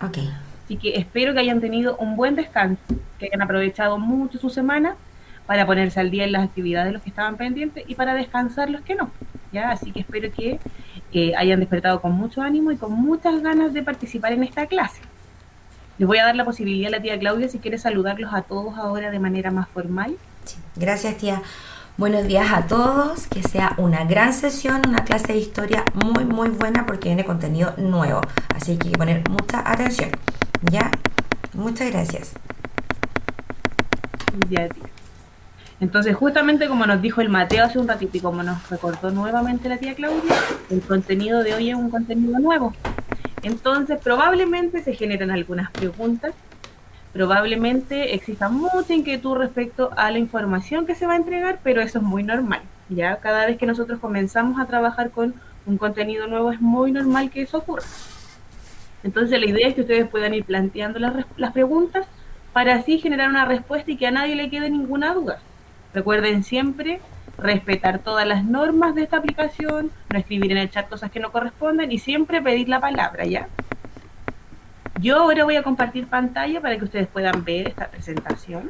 Ok. Así que espero que hayan tenido un buen descanso, que hayan aprovechado mucho su semana para ponerse al día en las actividades de los que estaban pendientes y para descansar los que no. ¿Ya? Así que espero que hayan despertado con mucho ánimo y con muchas ganas de participar en esta clase. Les voy a dar la posibilidad a la tía Claudia si quiere saludarlos a todos ahora de manera más formal. Sí. Gracias, tía. Buenos días a todos. Que sea una gran sesión, una clase de historia muy, muy buena porque viene contenido nuevo. Así que hay que poner mucha atención. ¿Ya? Muchas gracias. Ya, tía. Entonces, justamente como nos dijo el Mateo hace un ratito y como nos recordó nuevamente la tía Claudia, el contenido de hoy es un contenido nuevo. Entonces, probablemente se generen algunas preguntas, probablemente exista mucha inquietud respecto a la información que se va a entregar, pero eso es muy normal. Ya cada vez que nosotros comenzamos a trabajar con un contenido nuevo es muy normal que eso ocurra. Entonces, la idea es que ustedes puedan ir planteando las preguntas para así generar una respuesta y que a nadie le quede ninguna duda. Recuerden siempre respetar todas las normas de esta aplicación, no escribir en el chat cosas que no corresponden y siempre pedir la palabra, ¿ya? Yo ahora voy a compartir pantalla para que ustedes puedan ver esta presentación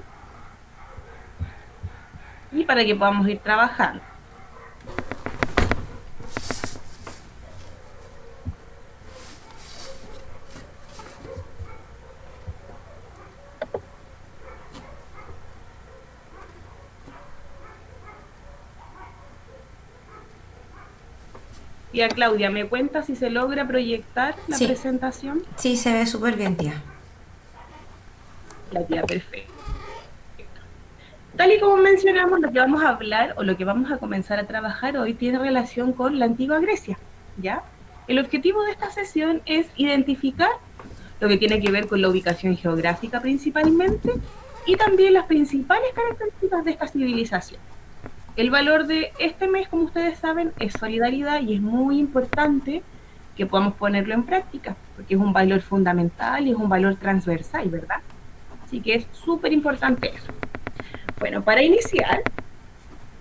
y para que podamos ir trabajando. Tía Claudia, ¿me cuenta si se logra proyectar la Sí, presentación? sí, se ve súper bien, tía. La tía, perfecto. Tal y como mencionamos, lo que vamos a hablar o lo que vamos a comenzar a trabajar hoy tiene relación con la antigua Grecia, ¿ya? El objetivo de esta sesión es identificar lo que tiene que ver con la ubicación geográfica principalmente y también las principales características de esta civilización. El valor de este mes, como ustedes saben, es solidaridad y es muy importante que podamos ponerlo en práctica, porque es un valor fundamental y es un valor transversal, ¿verdad? Así que es súper importante eso. Bueno, para iniciar,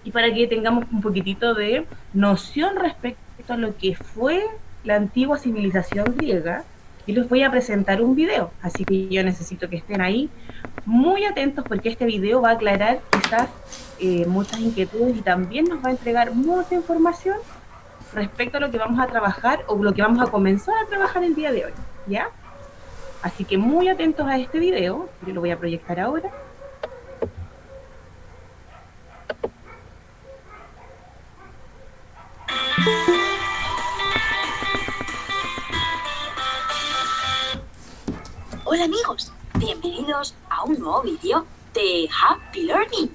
y para que tengamos un poquitito de noción respecto a lo que fue la antigua civilización griega, yo les voy a presentar un video, así que yo necesito que estén ahí muy atentos porque este video va a aclarar quizás muchas inquietudes y también nos va a entregar mucha información respecto a lo que vamos a trabajar o lo que vamos a comenzar a trabajar el día de hoy, ¿ya? Así que muy atentos a este video, yo lo voy a proyectar ahora. Hola amigos, bienvenidos a un nuevo vídeo de Happy Learning.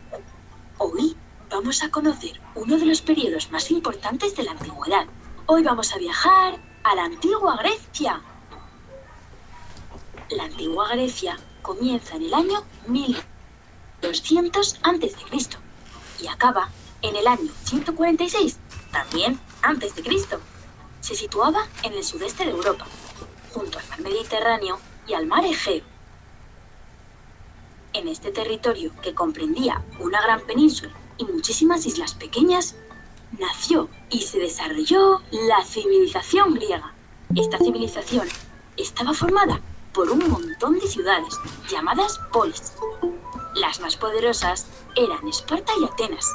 Hoy vamos a conocer uno de los periodos más importantes de la antigüedad. Hoy vamos a viajar a la antigua Grecia. La antigua Grecia comienza en el año 1200 a.C. y acaba en el año 146, también antes de Cristo. Se situaba en el sudeste de Europa, junto al mar Mediterráneo y al mar Egeo. En este territorio, que comprendía una gran península y muchísimas islas pequeñas, nació y se desarrolló la civilización griega. Esta civilización estaba formada por un montón de ciudades llamadas polis. Las más poderosas eran Esparta y Atenas.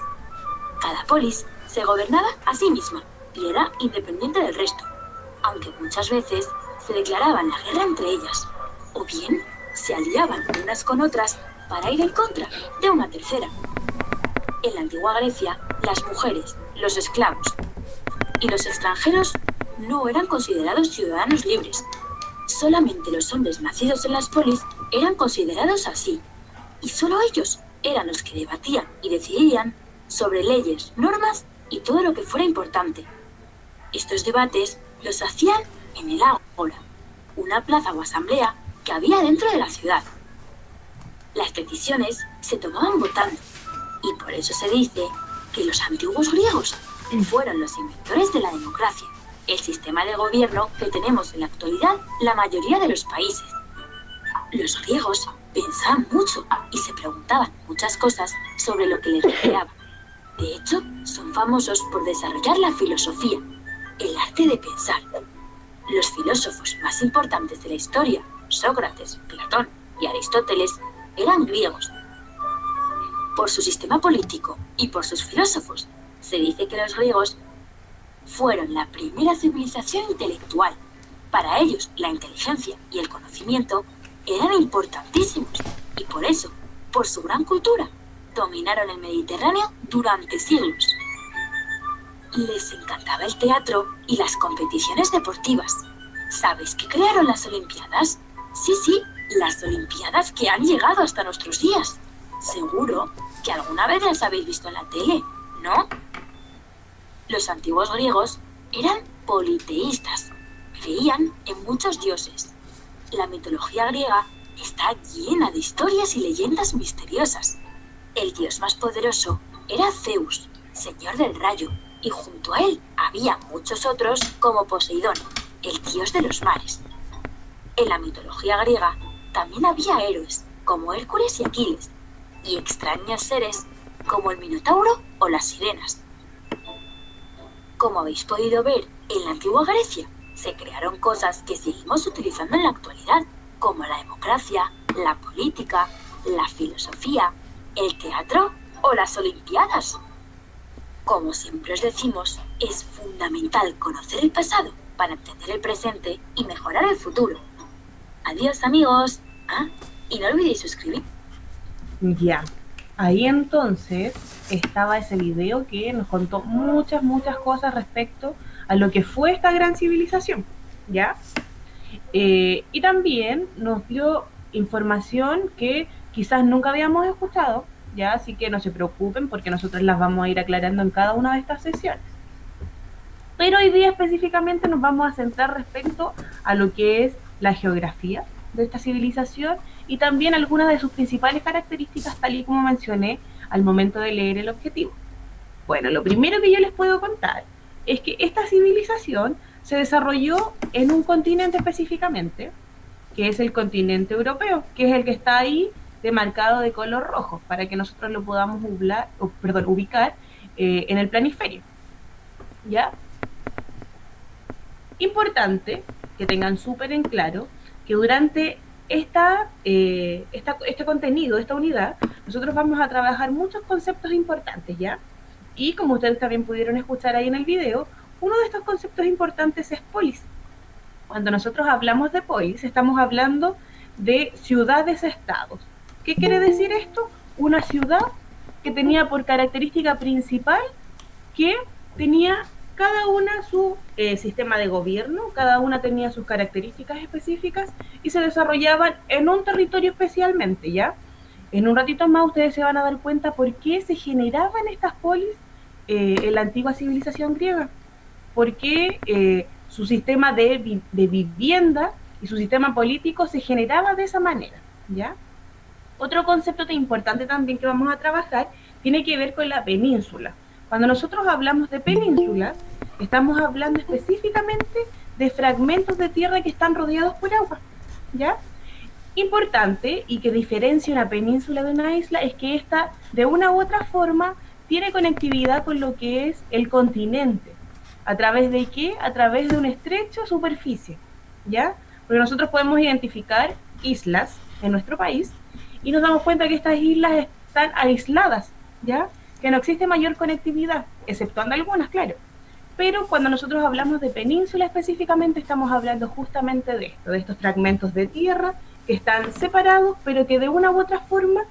Cada polis se gobernaba a sí misma y era independiente del resto, aunque muchas veces se declaraban la guerra entre ellas, o bien se aliaban unas con otras para ir en contra de una tercera. En la antigua Grecia, las mujeres, los esclavos y los extranjeros no eran considerados ciudadanos libres. Solamente los hombres nacidos en las polis eran considerados así, y solo ellos eran los que debatían y decidían sobre leyes, normas y todo lo que fuera importante. Estos debates los hacían en el ágora, una plaza o asamblea que había dentro de la ciudad. Las decisiones se tomaban votando, y por eso se dice que los antiguos griegos fueron los inventores de la democracia, el sistema de gobierno que tenemos en la actualidad la mayoría de los países. Los griegos pensaban mucho y se preguntaban muchas cosas sobre lo que les rodeaba. De hecho, son famosos por desarrollar la filosofía, el arte de pensar. Los filósofos más importantes de la historia Sócrates, Platón y Aristóteles eran griegos. Por su sistema político y por sus filósofos, se dice que los griegos fueron la primera civilización intelectual. Para ellos, la inteligencia y el conocimiento eran importantísimos y por eso, por su gran cultura, dominaron el Mediterráneo durante siglos. Les encantaba el teatro y las competiciones deportivas. ¿Sabes qué crearon las Olimpiadas? Sí, las Olimpiadas que han llegado hasta nuestros días. Seguro que alguna vez las habéis visto en la tele, ¿no? Los antiguos griegos eran politeístas. Creían en muchos dioses. La mitología griega está llena de historias y leyendas misteriosas. El dios más poderoso era Zeus, señor del rayo, y junto a él había muchos otros como Poseidón, el dios de los mares. En la mitología griega también había héroes como Hércules y Aquiles, y extraños seres como el Minotauro o las sirenas. Como habéis podido ver, en la antigua Grecia se crearon cosas que seguimos utilizando en la actualidad, como la democracia, la política, la filosofía, el teatro o las Olimpiadas. Como siempre os decimos, es fundamental conocer el pasado para entender el presente y mejorar el futuro. Adiós, amigos. Y no olvidéis suscribir. Ya, ahí entonces estaba ese video que nos contó muchas cosas respecto a lo que fue esta gran civilización, ¿ya? Y también nos dio información que quizás nunca habíamos escuchado, ¿ya? Así que no se preocupen porque nosotros las vamos a ir aclarando en cada una de estas sesiones. Pero hoy día específicamente nos vamos a centrar respecto a lo que es la geografía de esta civilización y también algunas de sus principales características, tal y como mencioné al momento de leer el objetivo. Bueno, lo primero que yo les puedo contar es que esta civilización se desarrolló en un continente específicamente, que es el continente europeo, que es el que está ahí demarcado de color rojo, para que nosotros lo podamos ubicar en el planisferio. ¿Ya? Importante que tengan súper en claro que durante este contenido, esta unidad, nosotros vamos a trabajar muchos conceptos importantes, ¿ya? Y como ustedes también pudieron escuchar ahí en el video, uno de estos conceptos importantes es polis. Cuando nosotros hablamos de polis, estamos hablando de ciudades-estados. ¿Qué quiere decir esto? Una ciudad que tenía por característica principal que tenía cada una su sistema de gobierno, cada una tenía sus características específicas y se desarrollaban en un territorio especialmente, ¿ya? En un ratito más ustedes se van a dar cuenta por qué se generaban estas polis en la antigua civilización griega, porque su sistema de vivienda y su sistema político se generaba de esa manera, ¿ya? Otro concepto importante también que vamos a trabajar tiene que ver con la península. Cuando nosotros hablamos de península, estamos hablando específicamente de fragmentos de tierra que están rodeados por agua, ¿ya? Importante y que diferencia una península de una isla es que esta, de una u otra forma, tiene conectividad con lo que es el continente. ¿A través de qué? A través de una estrecha superficie, ¿ya? Porque nosotros podemos identificar islas en nuestro país y nos damos cuenta que estas islas están aisladas, ¿ya? Que no existe mayor conectividad, exceptuando algunas, claro. Pero cuando nosotros hablamos de península específicamente, estamos hablando justamente de esto, de estos fragmentos de tierra que están separados, pero que de una u otra forma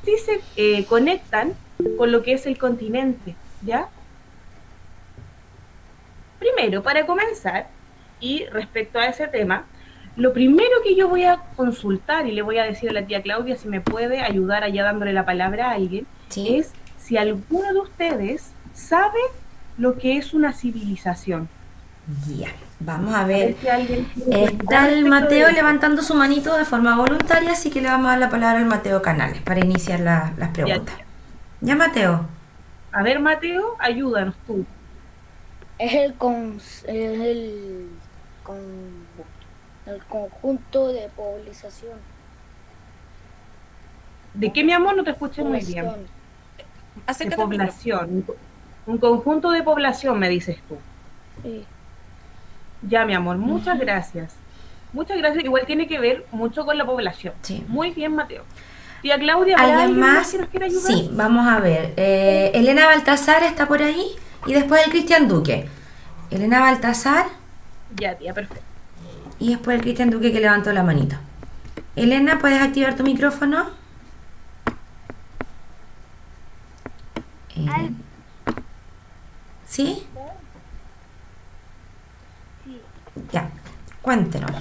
sí se conectan con lo que es el continente, ¿ya? Primero, para comenzar, y respecto a ese tema, lo primero que yo voy a consultar y le voy a decir a la tía Claudia si me puede ayudar allá dándole la palabra a alguien, ¿sí? Es si alguno de ustedes sabe lo que es una civilización. Ya, vamos a ver. Está el Mateo levantando su manito de forma voluntaria, así que le vamos a dar la palabra al Mateo Canales para iniciar las preguntas. Ya, Mateo. A ver, Mateo, ayúdanos tú. Es el conjunto de población. ¿De qué, mi amor? No te escuché muy bien. De población. Un conjunto de población, me dices tú. Sí. Ya, mi amor, muchas gracias. Muchas gracias. Igual tiene que ver mucho con la población. Sí. Muy bien, Mateo. Tía Claudia, ¿habrá ¿Alguien más? que nos quiera ayudar? Sí, vamos a ver. Elena Baltasar está por ahí y después el Cristian Duque. Elena Baltasar Ya, tía, perfecto. y después el Cristian Duque que levantó la manito. Elena, ¿puedes activar tu micrófono? Elena. ¿Sí? Sí. Ya, cuéntenos.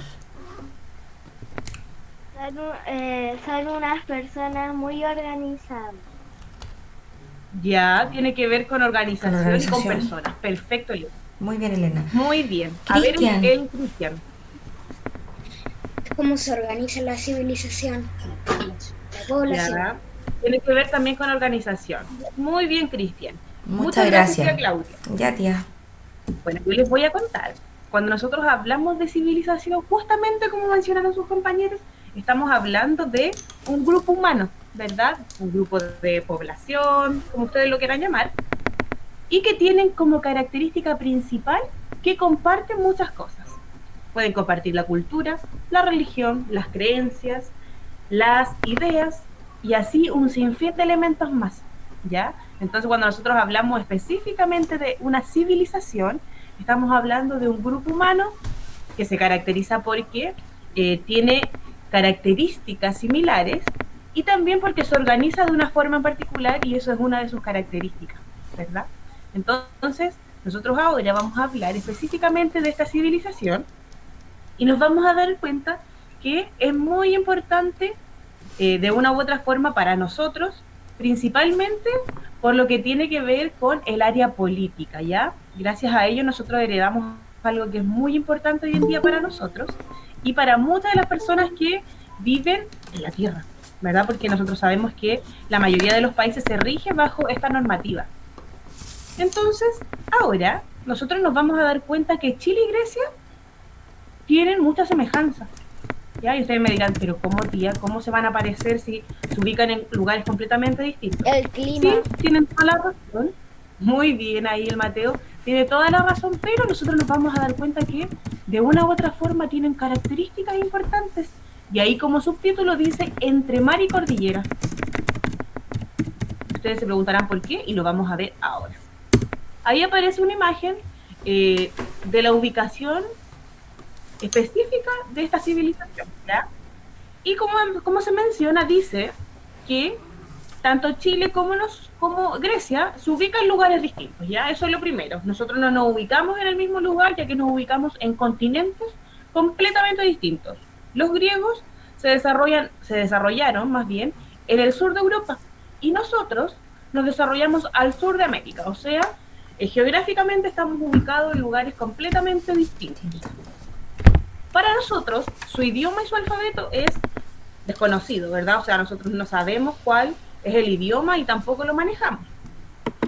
Son unas personas muy organizadas. Ya, tiene que ver con organización, Con organización. y con personas. Perfecto, Elena. Muy bien, Elena. Muy bien. A ver, Cristian. el Cristian. ¿Cómo se organiza la civilización? La población. Ya. Tiene que ver también con organización. Muy bien, Cristian. Muchas gracias. tía Claudia. Ya, tía. Bueno, yo les voy a contar. Cuando nosotros hablamos de civilización, justamente como mencionaron sus compañeros, estamos hablando de un grupo humano, ¿verdad? Un grupo de población, como ustedes lo quieran llamar, y que tienen como característica principal que comparten muchas cosas. Pueden compartir la cultura, la religión, las creencias, las ideas y así un sinfín de elementos más, ¿ya? Entonces, cuando nosotros hablamos específicamente de una civilización, estamos hablando de un grupo humano que se caracteriza porque tiene características similares y también porque se organiza de una forma en particular y eso es una de sus características, ¿verdad? Entonces, nosotros ahora vamos a hablar específicamente de esta civilización y nos vamos a dar cuenta que es muy importante de una u otra forma para nosotros, principalmente por lo que tiene que ver con el área política, ¿ya? Gracias a ello nosotros heredamos algo que es muy importante hoy en día para nosotros y para muchas de las personas que viven en la Tierra, ¿verdad? Porque nosotros sabemos que la mayoría de los países se rige bajo esta normativa. Entonces, ahora nosotros nos vamos a dar cuenta que Chile y Grecia tienen mucha semejanza. ¿Ya? Y ustedes me dirán, pero ¿cómo, tía? ¿Cómo se van a parecer si se ubican en lugares completamente distintos? El clima. Sí, tienen toda la razón. Muy bien ahí el Mateo. Tiene toda la razón, pero nosotros nos vamos a dar cuenta que de una u otra forma tienen características importantes. Y ahí como subtítulo dice entre mar y cordillera. Ustedes se preguntarán por qué y lo vamos a ver ahora. Ahí aparece una imagen de la ubicación específica de esta civilización, ¿ya? Y como se menciona, dice que tanto Chile como Grecia se ubican en lugares distintos, ¿ya? Eso es lo primero. Nosotros no nos ubicamos en el mismo lugar, ya que nos ubicamos en continentes completamente distintos. Los griegos se desarrollaron más bien en el sur de Europa y nosotros nos desarrollamos al sur de América, o sea, geográficamente estamos ubicados en lugares completamente distintos. Para nosotros, su idioma y su alfabeto es desconocido, ¿verdad? O sea, nosotros no sabemos cuál es el idioma y tampoco lo manejamos.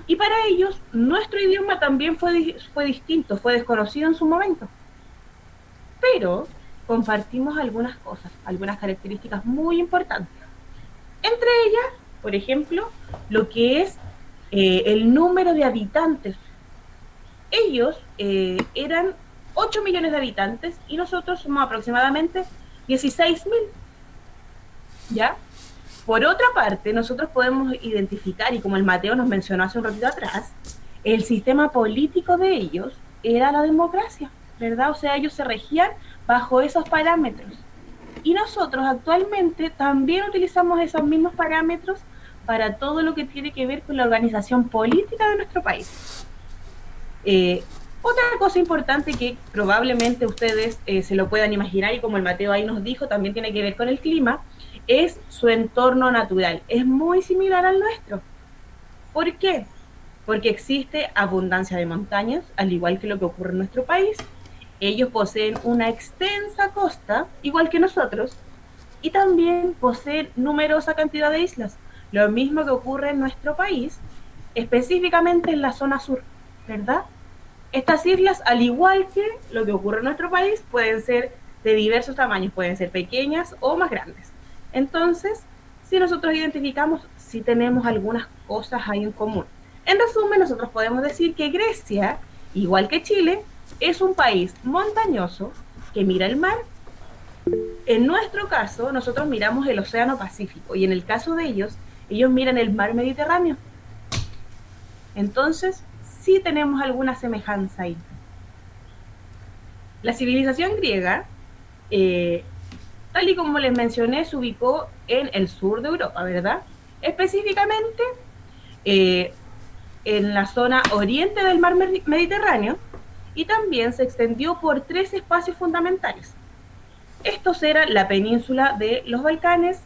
Y para ellos, nuestro idioma también fue distinto, fue desconocido en su momento. Pero compartimos algunas cosas, algunas características muy importantes. Entre ellas, por ejemplo, lo que es el número de habitantes. Ellos eran 8 millones de habitantes y nosotros somos aproximadamente 16.000. ¿Ya? Por otra parte, nosotros podemos identificar, y como el Mateo nos mencionó hace un ratito atrás, el sistema político de ellos era la democracia, ¿verdad? O sea, ellos se regían bajo esos parámetros. Y nosotros actualmente también utilizamos esos mismos parámetros para todo lo que tiene que ver con la organización política de nuestro país. Otra cosa importante que probablemente ustedes se lo puedan imaginar, y como el Mateo ahí nos dijo, también tiene que ver con el clima, es su entorno natural. Es muy similar al nuestro. ¿Por qué? Porque existe abundancia de montañas, al igual que lo que ocurre en nuestro país. Ellos poseen una extensa costa, igual que nosotros, y también poseen numerosa cantidad de islas. Lo mismo que ocurre en nuestro país, específicamente en la zona sur, ¿verdad? Estas islas, al igual que lo que ocurre en nuestro país, pueden ser de diversos tamaños, pueden ser pequeñas o más grandes. Entonces, si nosotros identificamos, si tenemos algunas cosas ahí en común. En resumen, nosotros podemos decir que Grecia, igual que Chile, es un país montañoso que mira el mar en nuestro caso, nosotros miramos el Océano Pacífico y en el caso de ellos miran el mar Mediterráneo. Entonces, sí tenemos alguna semejanza ahí. La civilización griega, tal y como les mencioné, se ubicó en el sur de Europa, ¿verdad? Específicamente en la zona oriente del mar Mediterráneo, y también se extendió por 3 espacios fundamentales. Estos eran la península de los Balcanes,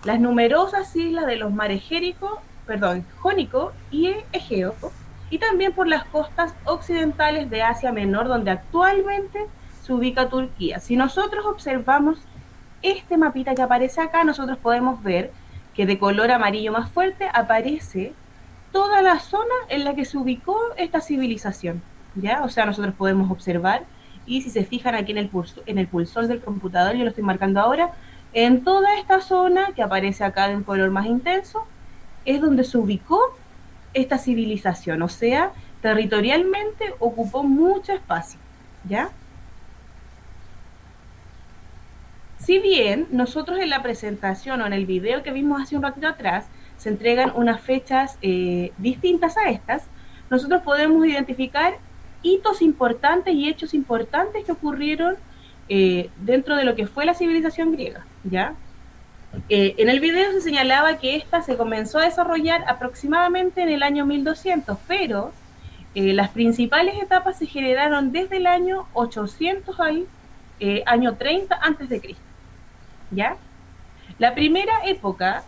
las numerosas islas de los mares Jónico y Egeo, y también por las costas occidentales de Asia Menor, donde actualmente se ubica Turquía. Si nosotros observamos este mapita que aparece acá, nosotros podemos ver que de color amarillo más fuerte aparece toda la zona en la que se ubicó esta civilización, ¿ya? O sea, nosotros podemos observar, y si se fijan aquí en el pulsor del computador, yo lo estoy marcando ahora, en toda esta zona que aparece acá de un color más intenso, es donde se ubicó esta civilización, o sea, territorialmente ocupó mucho espacio, ¿ya? Si bien nosotros en la presentación o en el video que vimos hace un ratito atrás se entregan unas fechas distintas a estas, nosotros podemos identificar hitos importantes y hechos importantes que ocurrieron dentro de lo que fue la civilización griega, ¿ya? En el video se señalaba que esta se comenzó a desarrollar aproximadamente en el año 1200, pero las principales etapas se generaron desde el año 800 al año 30 a.C., ¿ya? La primera época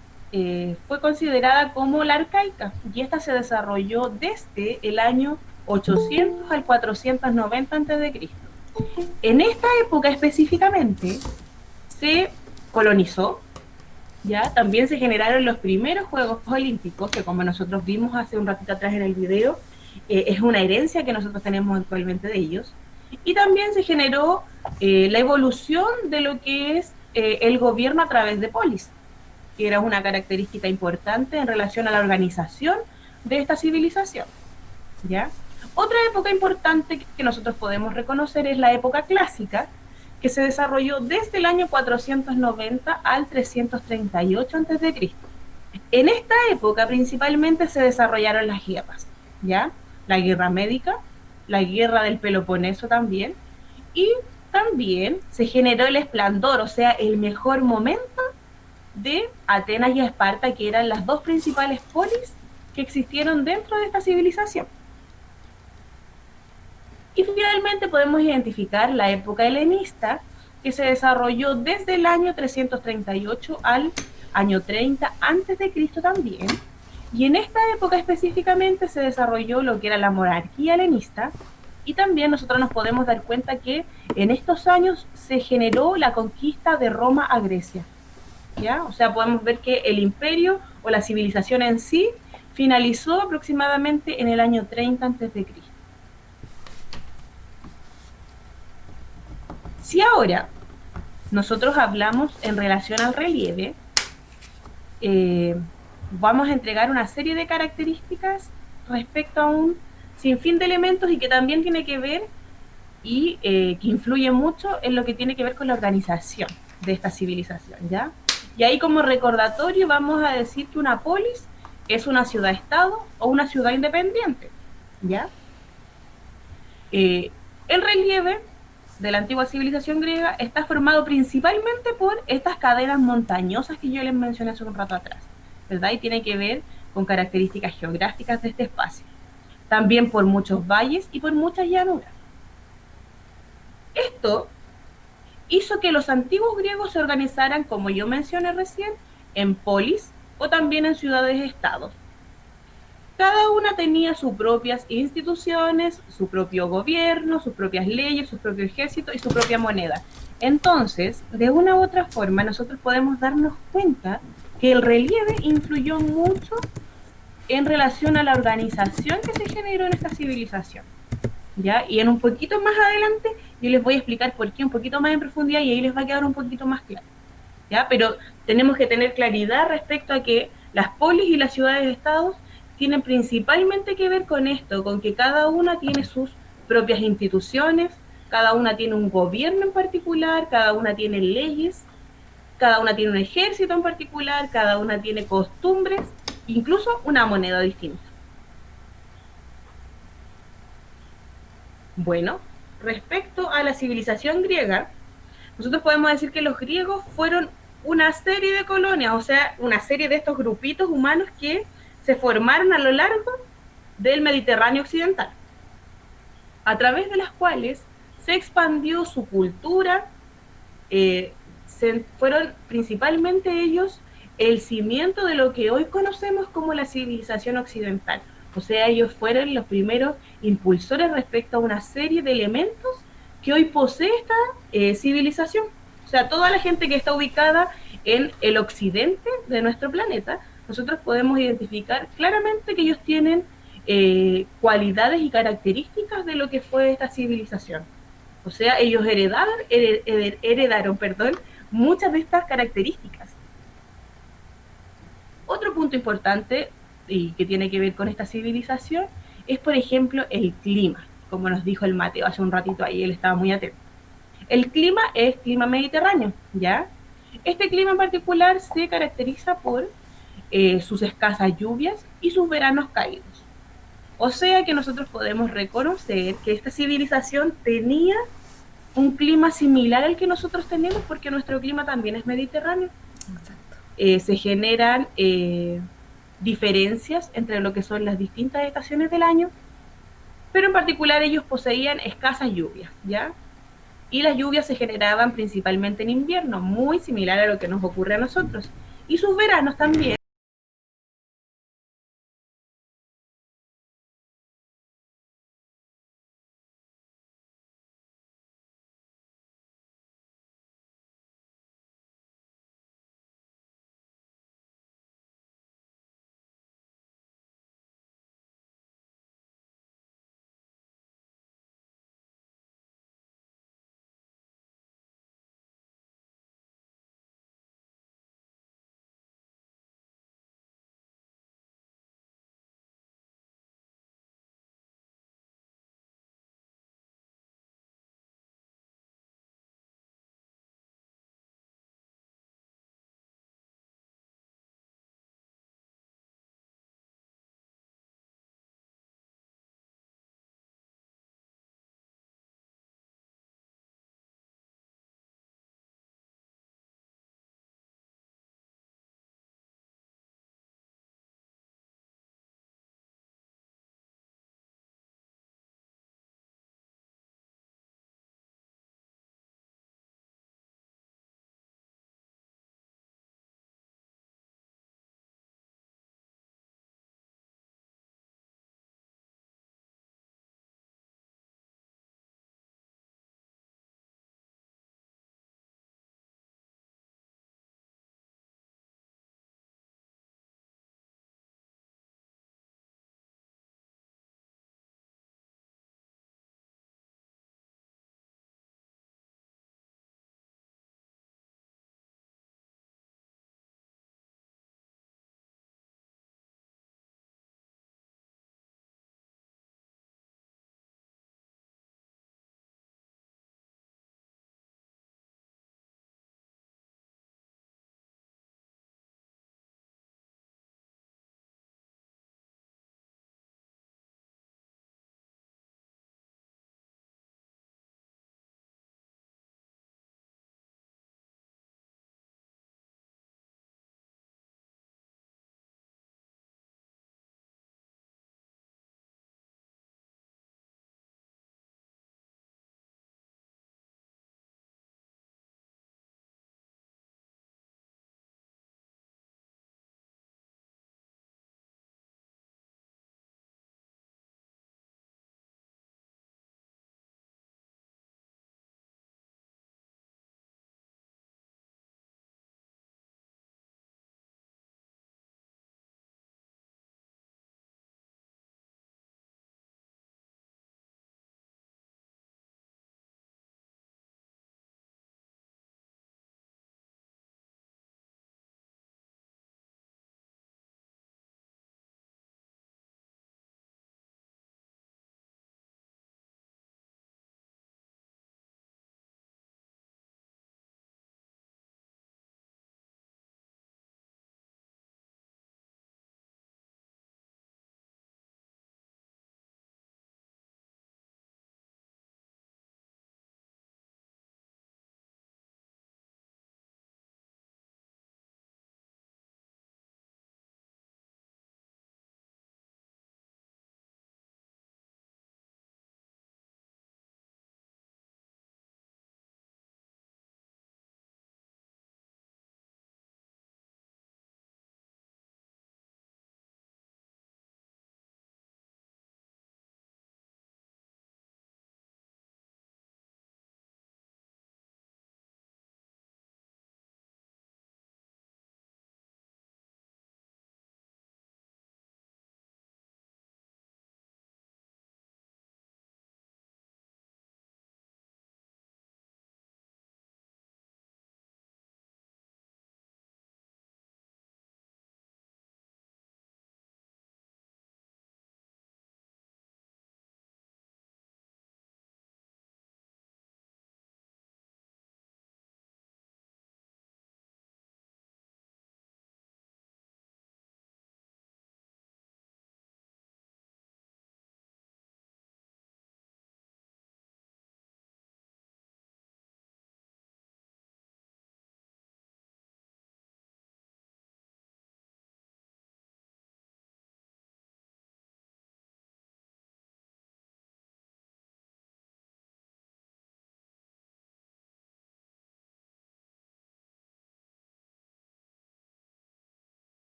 fue considerada como la arcaica, y esta se desarrolló desde el año 800 al 490 a.C. En esta época específicamente se colonizó, ¿ya? También se generaron los primeros Juegos Olímpicos, que como nosotros vimos hace un ratito atrás en el video, es una herencia que nosotros tenemos actualmente de ellos. Y también se generó la evolución de lo que es el gobierno a través de polis, que era una característica importante en relación a la organización de esta civilización, ¿ya? Otra época importante que nosotros podemos reconocer es la época clásica, que se desarrolló desde el año 490 al 338 a.C. En esta época principalmente se desarrollaron las guerras, ¿ya? La guerra médica, la guerra del Peloponeso también, y también se generó el esplendor, o sea, el mejor momento de Atenas y Esparta, que eran las dos principales polis que existieron dentro de esta civilización. Y finalmente podemos identificar la época helenista, que se desarrolló desde el año 338 al año 30 a.C. también, y en esta época específicamente se desarrolló lo que era la monarquía helenista, y también nosotros nos podemos dar cuenta que en estos años se generó la conquista de Roma a Grecia, ¿ya? O sea, podemos ver que el imperio o la civilización en sí finalizó aproximadamente en el año 30 a.C. Si ahora nosotros hablamos en relación al relieve, vamos a entregar una serie de características respecto a un sinfín de elementos, y que también tiene que ver y que influye mucho en lo que tiene que ver con la organización de esta civilización, ¿ya? Y ahí, como recordatorio, vamos a decir que una polis es una ciudad-estado o una ciudad independiente, ¿ya? El relieve de la antigua civilización griega está formado principalmente por estas cadenas montañosas que yo les mencioné hace un rato atrás, ¿verdad? Y tiene que ver con características geográficas de este espacio. También por muchos valles y por muchas llanuras. Esto hizo que los antiguos griegos se organizaran, como yo mencioné recién, en polis o también en ciudades-estados. Cada una tenía sus propias instituciones, su propio gobierno, sus propias leyes, su propio ejército y su propia moneda. Entonces, de una u otra forma, nosotros podemos darnos cuenta que el relieve influyó mucho en relación a la organización que se generó en esta civilización, ¿ya? Y en un poquito más adelante yo les voy a explicar por qué un poquito más en profundidad, y ahí les va a quedar un poquito más claro, ¿ya? Pero tenemos que tener claridad respecto a que las polis y las ciudades-estados tienen principalmente que ver con esto, con que cada una tiene sus propias instituciones, cada una tiene un gobierno en particular, cada una tiene leyes, cada una tiene un ejército en particular, cada una tiene costumbres, incluso una moneda distinta. Bueno, respecto a la civilización griega, nosotros podemos decir que los griegos fueron una serie de colonias, o sea, una serie de estos grupitos humanos que se formaron a lo largo del Mediterráneo occidental, a través de las cuales se expandió su cultura, fueron principalmente ellos el cimiento de lo que hoy conocemos como la civilización occidental. O sea, ellos fueron los primeros impulsores respecto a una serie de elementos que hoy posee esta civilización. O sea, toda la gente que está ubicada en el occidente de nuestro planeta, nosotros podemos identificar claramente que ellos tienen cualidades y características de lo que fue esta civilización. O sea, ellos heredaron, muchas de estas características. Otro punto importante y que tiene que ver con esta civilización es, por ejemplo, el clima, como nos dijo el Mateo hace un ratito ahí, él estaba muy atento. El clima es clima mediterráneo, ¿ya? Este clima en particular se caracteriza por sus escasas lluvias y sus veranos cálidos. O sea que nosotros podemos reconocer que esta civilización tenía un clima similar al que nosotros tenemos, porque nuestro clima también es mediterráneo. Se generan diferencias entre lo que son las distintas estaciones del año, pero en particular ellos poseían escasas lluvias, ¿ya? Y las lluvias se generaban principalmente en invierno, muy similar a lo que nos ocurre a nosotros. Y sus veranos también